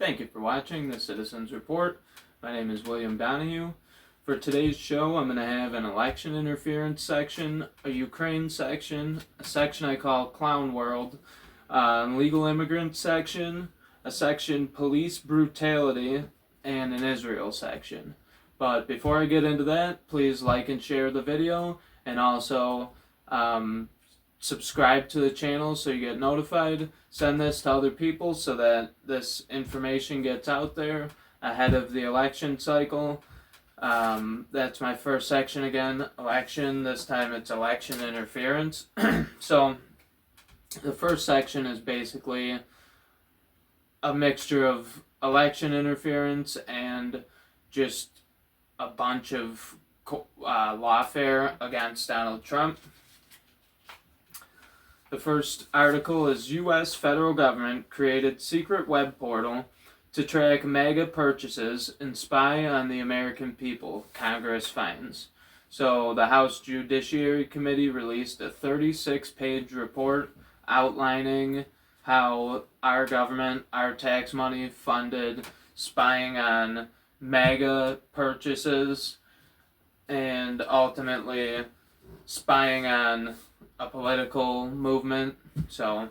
Thank you for watching the Citizens Report. My name is William Donahue. For today's show, I'm going to have an election interference section, a Ukraine section, a section I call Clown World, legal immigrant section, a section police brutality, and an Isreal section. But before I get into that, please like and share the video, and also subscribe to the channel so you get notified. Send this to other people so that this information gets out there ahead of the election cycle. That's my first section again, election. This time it's election interference. So the first section is basically a mixture of election interference and just a bunch of lawfare against Donald Trump. The first article is U.S. federal government created secret web portal to track MAGA purchases and spy on the American people, Congress finds. So the House Judiciary Committee released a 36-page report outlining how our government, our tax money, funded spying on MAGA purchases and ultimately spying on a political movement. So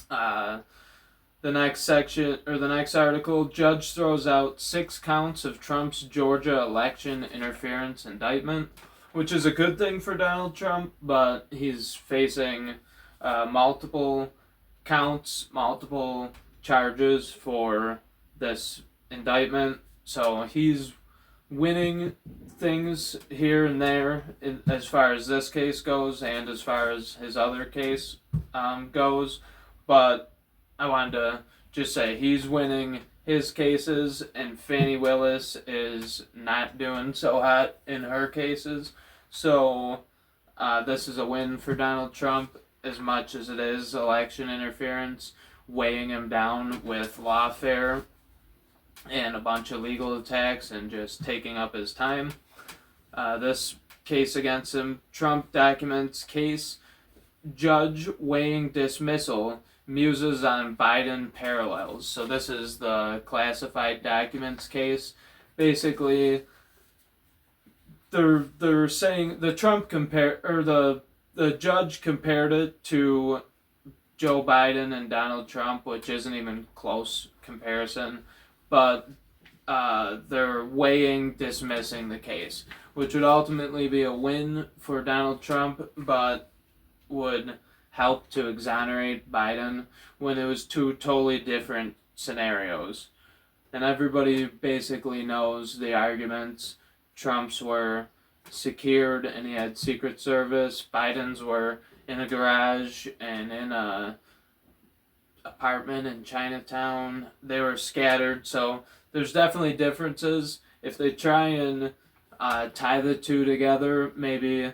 the next section, or the next article, judge throws out 6 counts of Trump's Georgia election interference indictment, which is a good thing for Donald Trump, but he's facing multiple counts, multiple charges for this indictment. So he's winning things here and there as far as this case goes and as far as his other case goes. But I wanted to just say he's winning his cases and Fani Willis is not doing so hot in her cases. So this is a win for Donald Trump as much as it is election interference, weighing him down with lawfare and a bunch of legal attacks and just taking up his time. This case against him, Trump documents case, judge weighing dismissal, muses on Biden parallels. So this is the classified documents case. Basically, they're saying the judge compared it to Joe Biden and Donald Trump, which isn't even close comparison. But they're weighing dismissing the case, which would ultimately be a win for Donald Trump, but would help to exonerate Biden when it was 2 totally different scenarios. And everybody basically knows the arguments. Trump's were secured and he had Secret Service. Biden's were in a garage and in a apartment in Chinatown. They were scattered, so there's definitely differences. If they try and tie the two together, maybe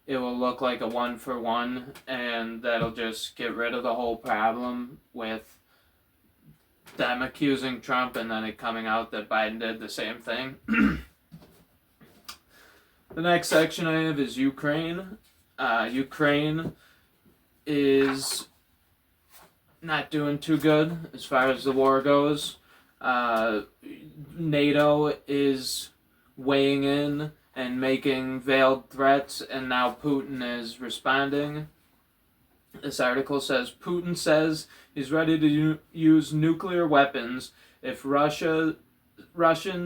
it will look like a 1-for-1, and that'll just get rid of the whole problem with them accusing Trump and then it coming out that Biden did the same thing. The next section I have is Ukraine. Ukraine is not doing too good as far as the war goes. NATO is weighing in and making veiled threats, and now Putin is responding. This article says Putin says he's ready to use nuclear weapons if Russian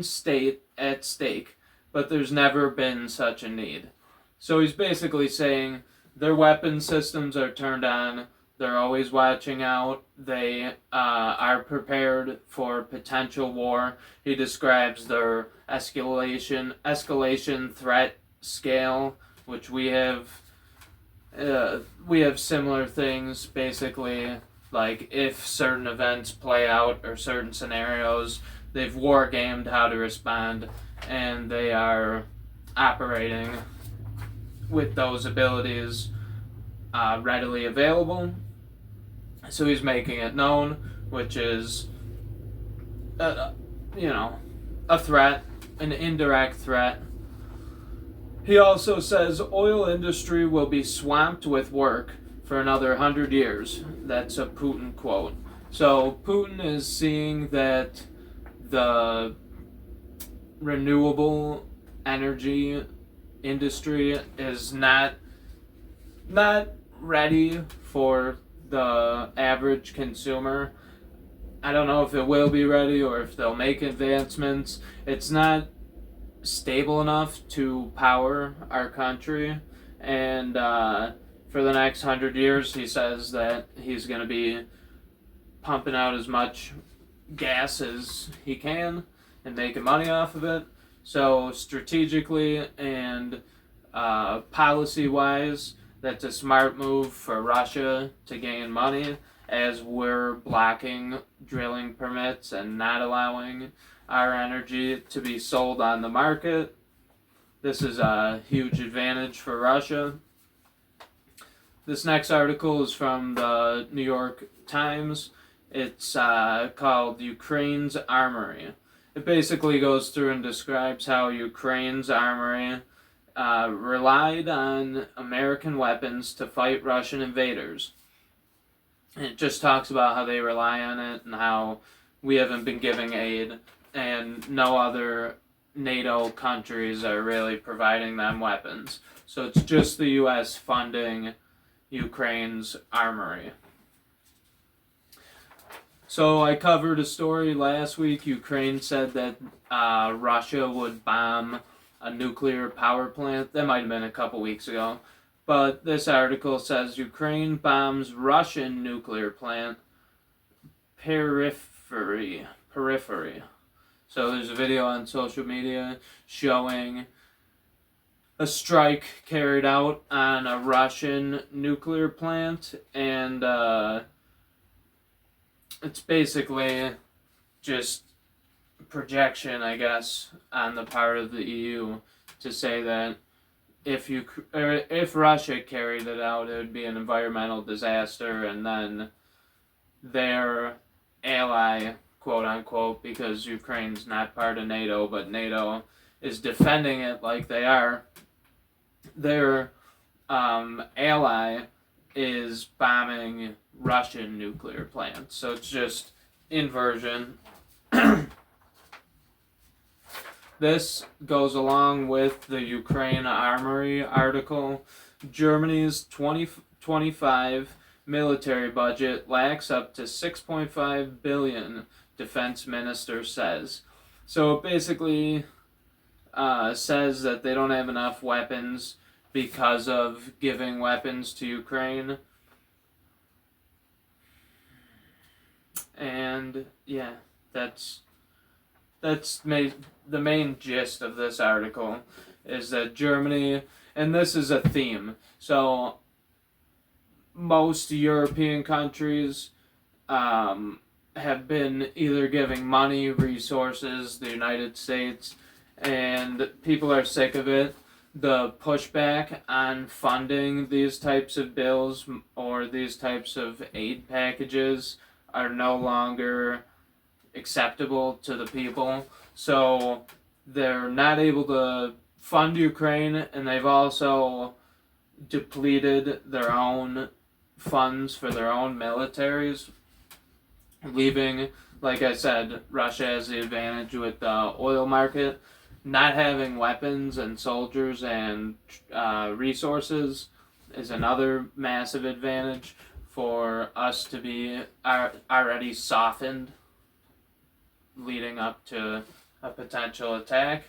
state at stake, but there's never been such a need. So he's basically saying their weapon systems are turned on. They're always watching out. They are prepared for potential war. He describes their escalation threat scale, which we have similar things. Basically, like if certain events play out or certain scenarios, they've war gamed how to respond, and they are operating with those abilities readily available. So he's making it known, which is, a threat, an indirect threat. He also says oil industry will be swamped with work for another 100 years. That's a Putin quote. So Putin is seeing that the renewable energy industry is not ready for the average consumer. I don't know if it will be ready or if they'll make advancements. It's not stable enough to power our country, and for the next 100 years, he says that he's going to be pumping out as much gas as he can and making money off of it. So strategically and policy-wise, that's a smart move for Russia to gain money, as we're blocking drilling permits and not allowing our energy to be sold on the market. This is a huge advantage for Russia. This next article is from the New York Times. It's called Ukraine's Armory. It basically goes through and describes how Ukraine's armory relied on American weapons to fight Russian invaders. And it just talks about how they rely on it and how we haven't been giving aid, and no other NATO countries are really providing them weapons. So it's just the U.S. funding Ukraine's armory. So I covered a story last week. Ukraine said that Russia would bomb a nuclear power plant. That might have been a couple weeks ago. But this article says Ukraine bombs Russian nuclear plant periphery. So there's a video on social media showing a strike carried out on a Russian nuclear plant, and it's basically just projection, I guess, on the part of the EU to say that if Russia carried it out, it would be an environmental disaster, and then their ally, quote unquote, because Ukraine's not part of NATO, but NATO is defending it like they are, their ally is bombing Russian nuclear plants. So it's just inversion. This goes along with the Ukraine Armory article. Germany's 2025 military budget lacks up to 6.5 billion, defense minister says. So it basically says that they don't have enough weapons because of giving weapons to Ukraine. And yeah, that's the main gist of this article, is that Germany, and this is a theme, so most European countries have been either giving money, resources, the United States, and people are sick of it. The pushback on funding these types of bills or these types of aid packages are no longer acceptable to the people. So they're not able to fund Ukraine, and they've also depleted their own funds for their own militaries, leaving, like I said, Russia has the advantage with the oil market. Not having weapons and soldiers and resources is another massive advantage for us to be already softened leading up to a potential attack.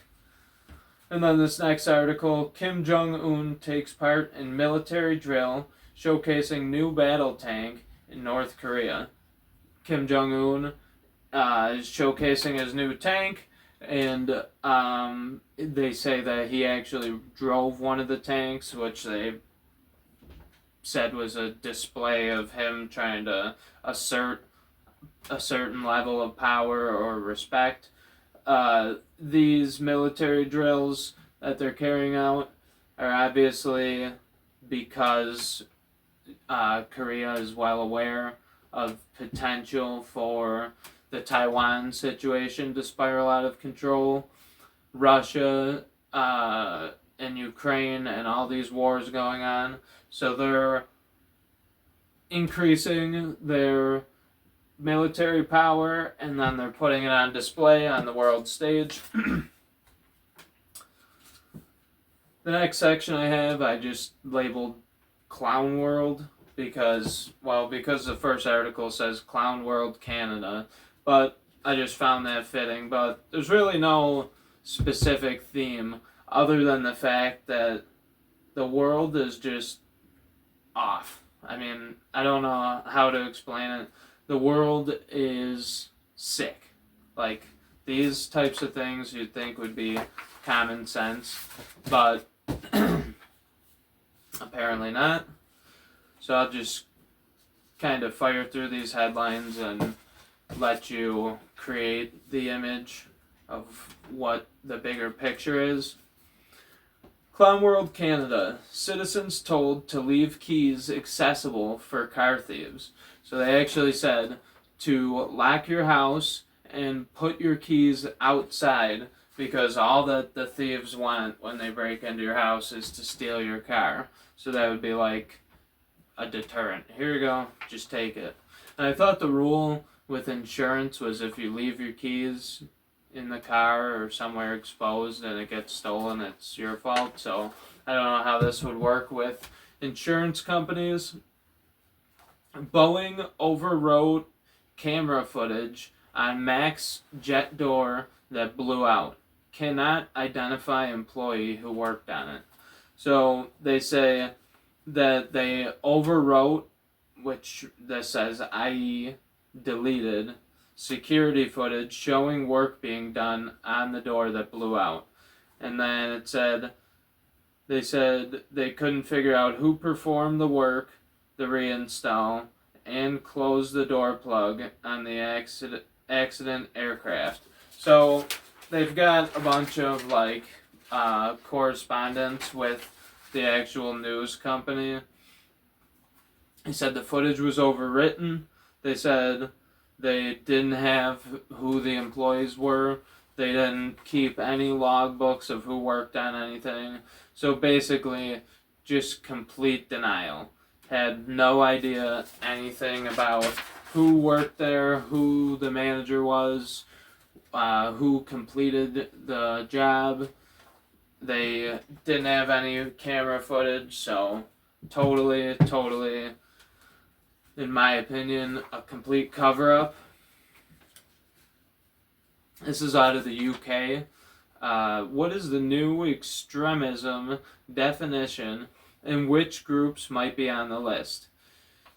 And then this next article, Kim Jong-un takes part in military drill showcasing new battle tank in North Korea. Kim Jong-un is showcasing his new tank, and they say that he actually drove one of the tanks, which they said was a display of him trying to assert a certain level of power or respect. These military drills that they're carrying out are obviously because Korea is well aware of potential for the Taiwan situation to spiral out of control. Russia and Ukraine and all these wars going on. So they're increasing their military power, and then they're putting it on display on the world stage. The next section I just labeled Clown World because the first article says Clown World Canada, but I just found that fitting. But there's really no specific theme other than the fact that the world is just off. I mean, I don't know how to explain it. The world is sick. Like, these types of things you'd think would be common sense, but apparently not. So I'll just kind of fire through these headlines and let you create the image of what the bigger picture is. Clown World Canada. Citizens told to leave keys accessible for car thieves. So they actually said to lock your house and put your keys outside because all that the thieves want when they break into your house is to steal your car. So that would be like a deterrent. Here you go, just take it. And I thought the rule with insurance was if you leave your keys in the car or somewhere exposed and it gets stolen, it's your fault. So I don't know how this would work with insurance companies. Boeing overwrote camera footage on Max jet door that blew out. Cannot identify employee who worked on it. So they say that they overwrote, which this says, i.e. deleted, security footage showing work being done on the door that blew out. And then they said they couldn't figure out who performed the work, the reinstall, and close the door plug on the accident aircraft. So they've got a bunch of correspondence with the actual news company. He said the footage was overwritten. They said they didn't have who the employees were. They didn't keep any logbooks of who worked on anything. So basically, just complete denial. Had no idea anything about who worked there, who the manager was, who completed the job. They didn't have any camera footage, so totally, in my opinion, a complete cover-up. This is out of the UK. What is the new extremism definition and which groups might be on the list?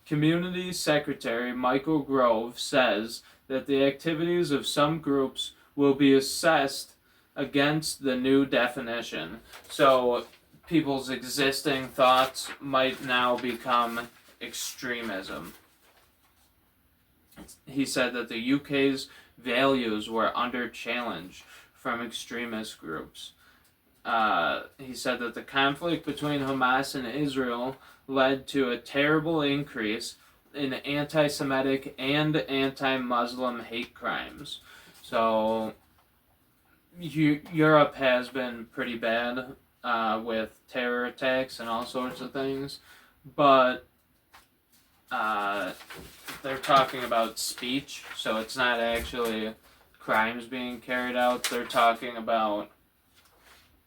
Community Secretary Michael Grove says that the activities of some groups will be assessed against the new definition. So people's existing thoughts might now become extremism. He said that the UK's values were under challenge from extremist groups. He said that the conflict between Hamas and Israel led to a terrible increase in anti-Semitic and anti-Muslim hate crimes. So Europe has been pretty bad with terror attacks and all sorts of things, but they're talking about speech, so it's not actually crimes being carried out. They're talking about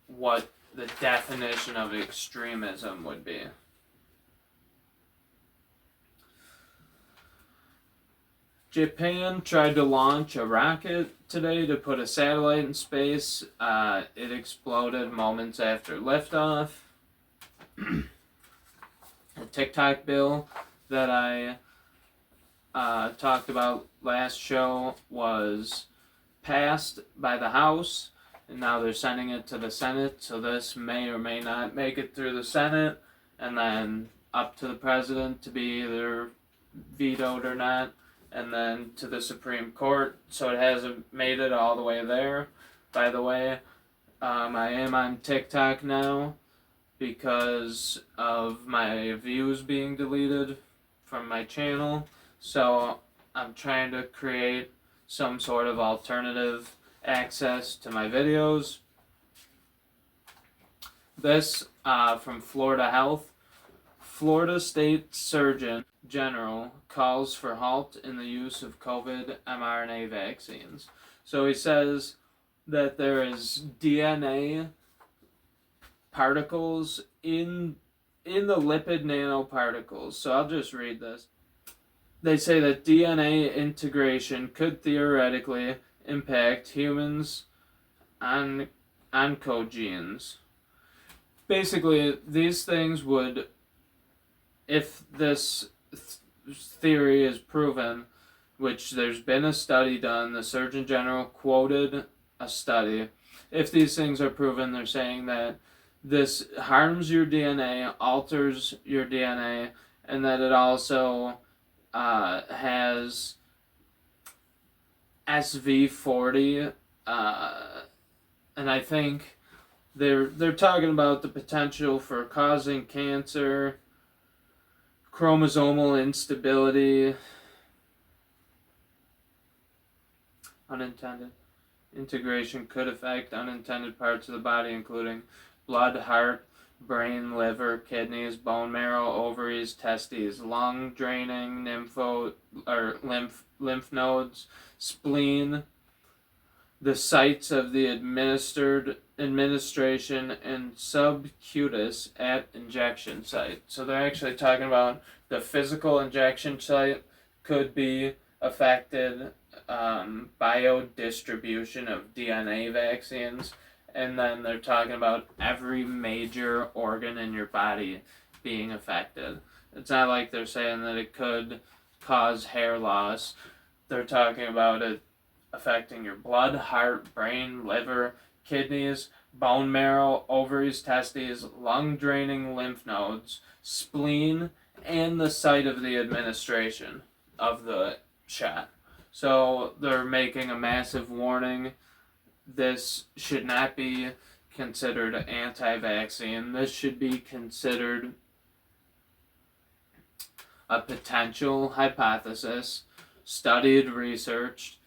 what the definition of extremism would be. Japan tried to launch a rocket today to put a satellite in space. It exploded moments after liftoff. The TikTok bill that I talked about last show was passed by the House, and now they're sending it to the Senate, so this may or may not make it through the Senate, and then up to the President to be either vetoed or not, and then to the Supreme Court, so it hasn't made it all the way there. By the way, I am on TikTok now because of my views being deleted from my channel, so I'm trying to create some sort of alternative access to my videos. This from Florida Health. Florida State Surgeon General calls for halt in the use of COVID mRNA vaccines. So he says that there is DNA particles in the lipid nanoparticles. So I'll just read this. They say that DNA integration could theoretically impact humans on oncogenes. Basically, these things would, if this theory is proven, which there's been a study done, the Surgeon General quoted a study. If these things are proven, they're saying that this harms your DNA, alters your DNA, and that it also has SV40, and I think they're talking about the potential for causing cancer, chromosomal instability, unintended integration could affect unintended parts of the body, including blood, heart, brain, liver, kidneys, bone marrow, ovaries, testes, lung draining, lymph nodes, spleen, the sites of the administration, and subcutaneous at injection site. So they're actually talking about the physical injection site could be affected, biodistribution of DNA vaccines, and then they're talking about every major organ in your body being affected. It's not like they're saying that it could cause hair loss. They're talking about it affecting your blood, heart, brain, liver, kidneys, bone marrow, ovaries, testes, lung draining lymph nodes, spleen, and the site of the administration of the shot. So they're making a massive warning. This should not be considered anti-vaccine. This should be considered a potential hypothesis, studied, researched.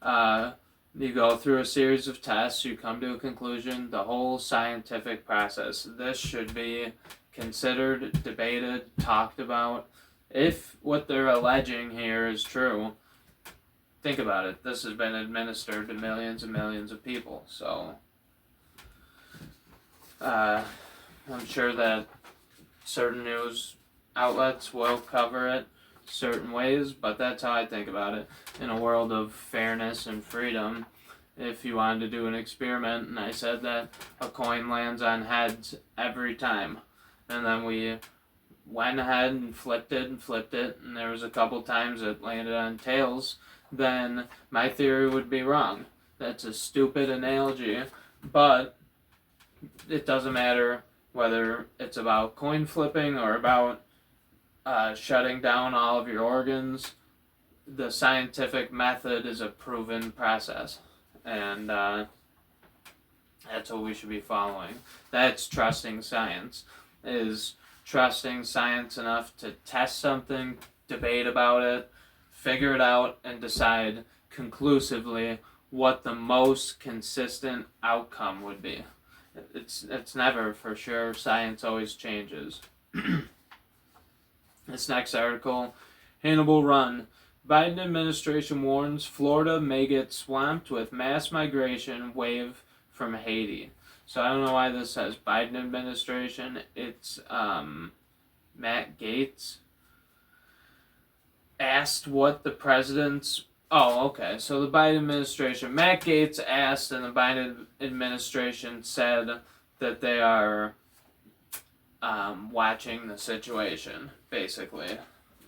You go through a series of tests, you come to a conclusion, the whole scientific process. This should be considered, debated, talked about. If what they're alleging here is true, think about it. This has been administered to millions and millions of people. So, I'm sure that certain news outlets will cover it certain ways, but that's how I think about it. In a world of fairness and freedom, if you wanted to do an experiment and I said that a coin lands on heads every time, and then we went ahead and flipped it, and there was a couple times it landed on tails, then my theory would be wrong. That's a stupid analogy, but it doesn't matter whether it's about coin flipping or about shutting down all of your organs. The scientific method is a proven process, and that's what we should be following. That's trusting science, is trusting science enough to test something, debate about it, figure it out, and decide conclusively what the most consistent outcome would be. It's never for sure. Science always changes. This next article, Hannibal Run. Biden administration warns Florida may get swamped with mass migration wave from Haiti. So I don't know why this says Biden administration. It's Matt Gaetz asked what the president's... Oh, okay. So the Biden administration, Matt Gaetz asked, and the Biden administration said that they are watching the situation, basically,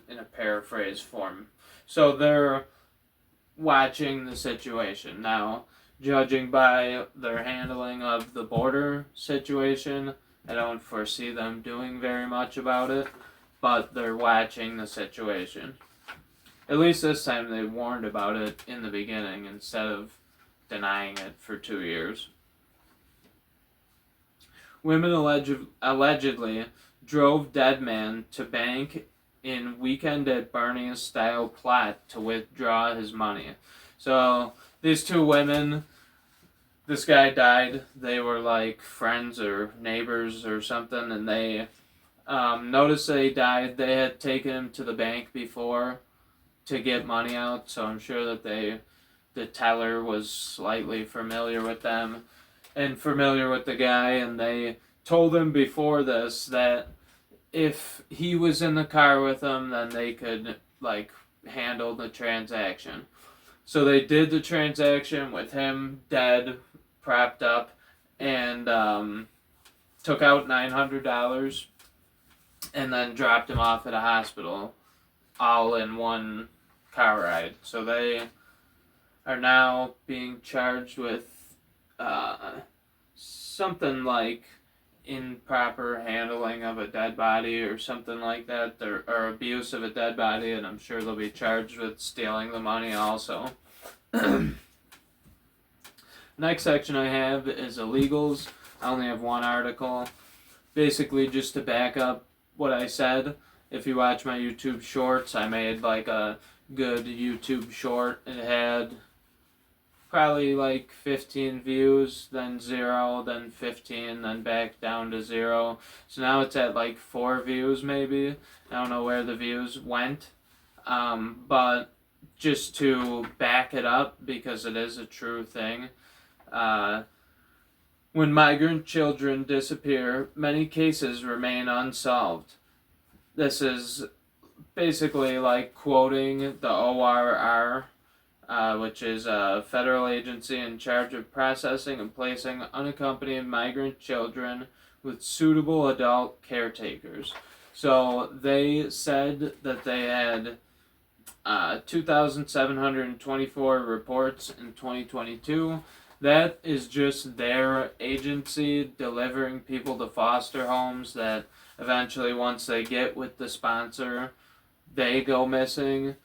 in a paraphrase form. So they're watching the situation. Now, judging by their handling of the border situation, I don't foresee them doing very much about it, but they're watching the situation. At least this time they warned about it in the beginning instead of denying it for 2 years. Women allegedly drove dead man to bank in weekend at Bernie's style plot to withdraw his money. So these two women, this guy died. They were like friends or neighbors or something, and they Notice they died. They had taken him to the bank before to get money out, so I'm sure that the teller was slightly familiar with them and familiar with the guy, and they told him before this that if he was in the car with them, then they could like handle the transaction. So they did the transaction with him dead, propped up, and took out $900 and then dropped him off at a hospital, all in one car ride. So they are now being charged with something like improper handling of a dead body or something like that, or abuse of a dead body, and I'm sure they'll be charged with stealing the money also. Next section I have is illegals. I only have one article. Basically, just to back up what I said, if you watch my YouTube shorts, I made like a good YouTube short. It had probably like 15 views, then 0, then 15, then back down to 0. So now it's at like 4 views maybe. I don't know where the views went. But just to back it up, because it is a true thing, when migrant children disappear, many cases remain unsolved. This is basically like quoting the ORR, which is a federal agency in charge of processing and placing unaccompanied migrant children with suitable adult caretakers. So they said that they had 2,724 reports in 2022. That is just their agency delivering people to foster homes that eventually, once they get with the sponsor, they go missing.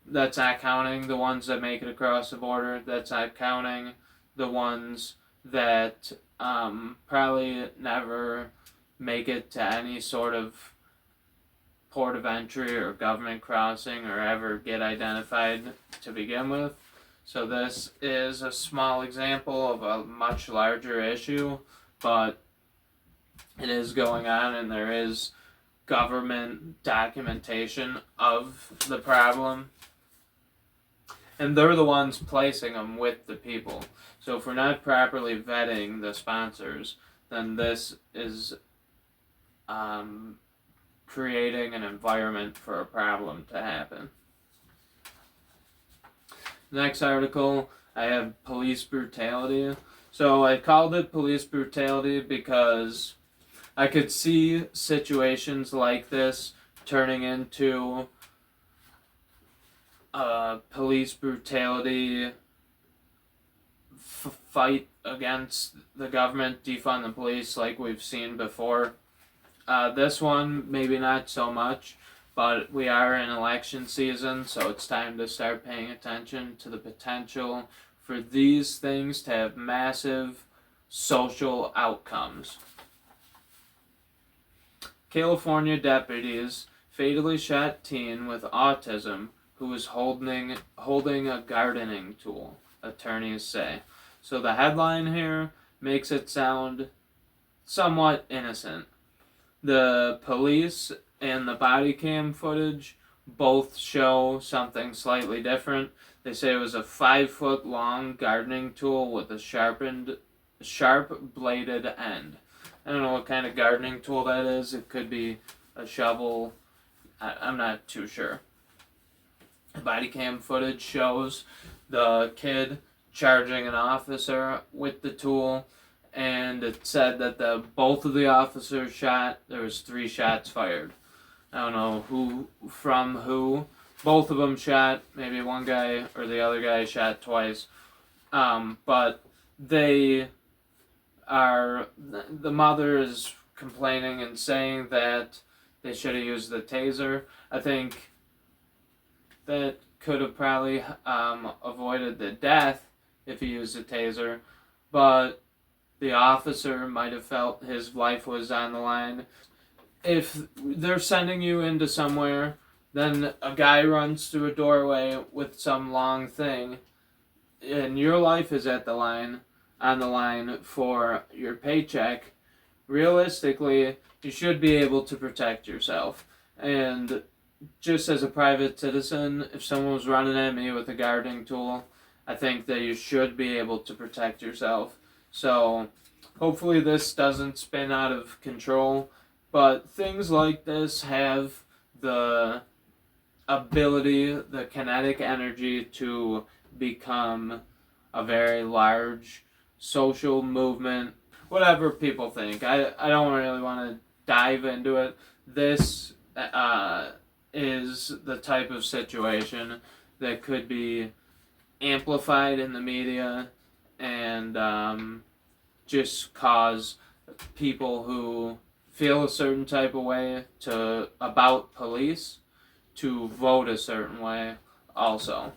That's not counting the ones that make it across the border. That's not counting the ones that probably never make it to any sort of port of entry or government crossing or ever get identified to begin with. So this is a small example of a much larger issue, but it is going on, and there is government documentation of the problem. And they're the ones placing them with the people. So if we're not properly vetting the sponsors, then this is creating an environment for a problem to happen. Next article, I have police brutality. So I called it police brutality because I could see situations like this turning into police brutality fight against the government, defund the police, like we've seen before. This one, maybe not so much, but we are in election season, so it's time to start paying attention to the potential for these things to have massive social outcomes. California deputies fatally shot teen with autism who was holding a gardening tool, attorneys say. So the headline here makes it sound somewhat innocent. The police and the body cam footage both show something slightly different. They say it was a 5-foot long gardening tool with a sharp bladed end. I don't know what kind of gardening tool that is. It could be a shovel. I'm not too sure. Body cam footage shows the kid charging an officer with the tool, and it said that both of the officers shot. There was 3 shots fired. I don't know who from who. Both of them shot. Maybe one guy or the other guy shot twice. But the mother is complaining and saying that they should have used the taser. I think that could have probably avoided the death if he used a taser, but the officer might have felt his life was on the line. If they're sending you into somewhere, then a guy runs through a doorway with some long thing, and your life is on the line for your paycheck. Realistically, you should be able to protect yourself. And just as a private citizen, if someone was running at me with a gardening tool, I think that you should be able to protect yourself. So hopefully this doesn't spin out of control, but things like this have the ability, the kinetic energy to become a very large social movement, whatever people think. I don't really want to dive into it. This is the type of situation that could be amplified in the media and just cause people who feel a certain type of way about police to vote a certain way also.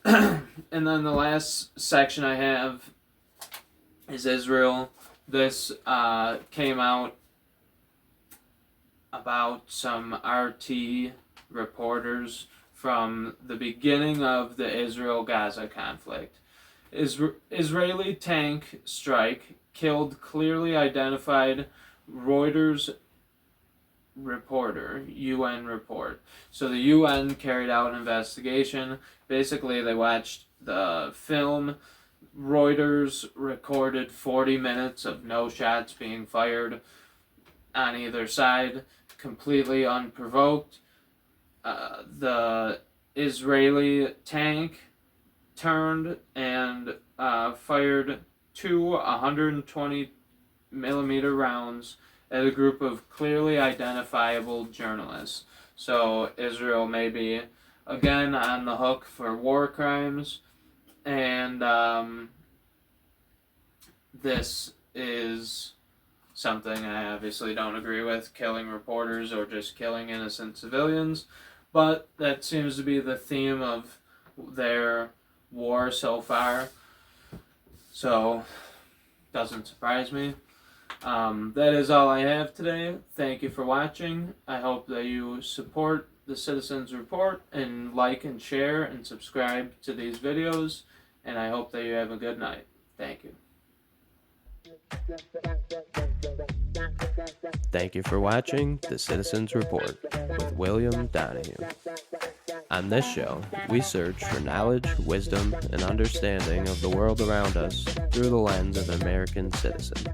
And then the last section I have is Israel. This came out about some RT reporters from the beginning of the Israel-Gaza conflict. Israeli tank strike killed clearly identified Reuters reporter, UN report. So the UN carried out an investigation. Basically, they watched the film. Reuters recorded 40 minutes of no shots being fired on either side, completely unprovoked. The Israeli tank turned and fired 2 120 millimeter rounds at a group of clearly identifiable journalists. So Israel may be again on the hook for war crimes, and this is something I obviously don't agree with, killing reporters or just killing innocent civilians, but that seems to be the theme of their war so far, so doesn't surprise me. That is all I have today. Thank you for watching. I hope that you support the Citizens Report and like and share and subscribe to these videos, and I hope that you have a good night. Thank you. Thank you for watching The Citizens Report with William Donahue. On this show, we search for knowledge, wisdom, and understanding of the world around us through the lens of an American citizen.